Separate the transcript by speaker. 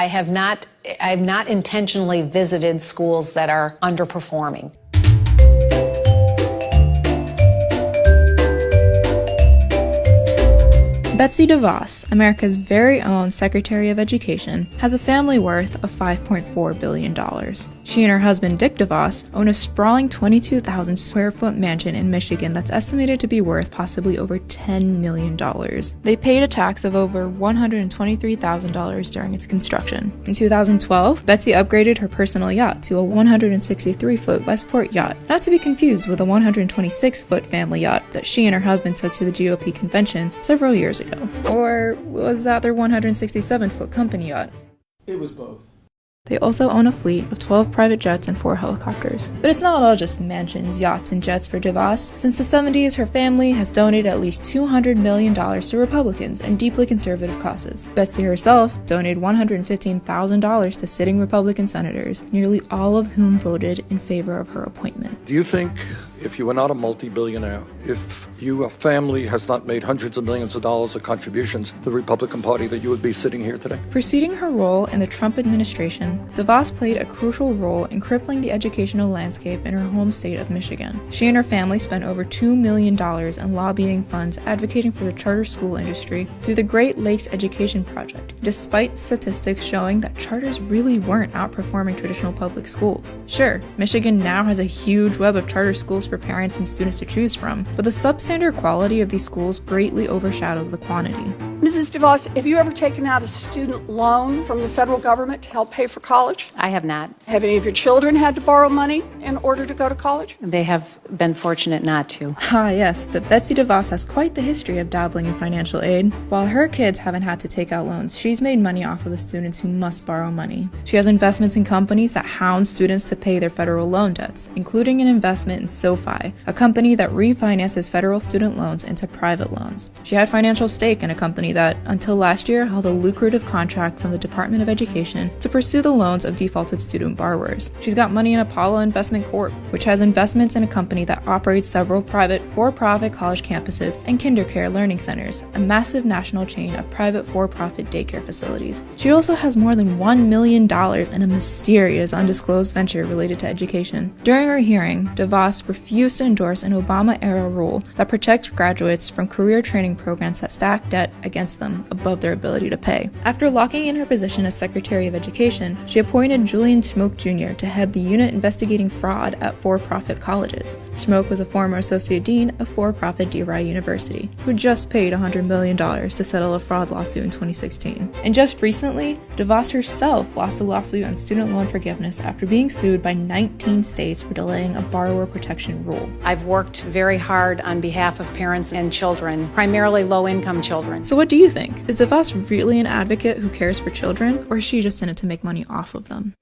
Speaker 1: I have not intentionally visited schools that are underperforming.
Speaker 2: Betsy Devos, America's very own Secretary of Education, has a family worth of $5.4 billion. She and her husband Dick Devos own a sprawling 22,000 square foot mansion in Michigan that's estimated to be worth possibly over $10 million. They paid a tax of over $123,000 during its construction. In 2012, Betsy upgraded her personal yacht to a 163-foot Westport yacht, not to be confused with a 126-foot family yacht that she and her husband took to the GOP convention several years ago. Or was that their 167-foot company yacht?
Speaker 3: It was both.
Speaker 2: They also own a fleet of 12 private jets and 4 helicopters. But it's not all just mansions, yachts, and jets for Devos. Since the 70s, her family has donated at least $200 million to Republicans and deeply conservative causes. Betsy herself donated $115,000 to sitting Republican senators, nearly all of whom voted in favor of her appointment.
Speaker 4: Do you think if you were not a multi-billionaire, if your family has not made hundreds of millions of dollars of contributions to the Republican Party, that you would be sitting here today?
Speaker 2: Preceding her role in the Trump administration, Devos played a crucial role in crippling the educational landscape in her home state of Michigan. She and her family spent over $2 million in lobbying funds advocating for the charter school industry through the Great Lakes Education Project, despite statistics showing that charters really weren't outperforming traditional public schools. Sure, Michigan now has a huge web of charter schools for parents and students to choose from, but the substandard quality of these schools greatly overshadows the quantity.
Speaker 5: Mrs. Devos, have you ever taken out a student loan from the federal government to help pay for college?
Speaker 1: I have not.
Speaker 5: Have any of your children had to borrow money in order to go to college?
Speaker 1: They have been fortunate not to.
Speaker 2: Yes, but Betsy Devos has quite the history of dabbling in financial aid. While her kids haven't had to take out loans, she's made money off of the students who must borrow money. She has investments in companies that hound students to pay their federal loan debts, including an investment in SoFi, a company that refinances federal student loans into private loans. She had financial stake in a company that, until last year, held a lucrative contract from the Department of Education to pursue the loans of defaulted student borrowers. She's got money in Apollo Investment Corp., which has investments in a company that operates several private for-profit college campuses and kindercare learning centers, a massive national chain of private for-profit daycare facilities. She also has more than $1 million in a mysterious undisclosed venture related to education. During her hearing, Devos refused to endorse an Obama-era rule that protects graduates from career training programs that stack debt against them above their ability to pay. After locking in her position as Secretary of Education, she appointed Julian Schmoke Jr. to head the unit investigating fraud at for-profit colleges. Schmoke was a former Associate Dean of for-profit DeVry University, who just paid $100 million to settle a fraud lawsuit in 2016. And just recently, Devos herself lost a lawsuit on student loan forgiveness after being sued by 19 states for delaying a borrower protection rule.
Speaker 1: I've worked very hard on behalf of parents and children, primarily low-income children.
Speaker 2: So what do you think? Is Devos really an advocate who cares for children, or is she just in it to make money off of them?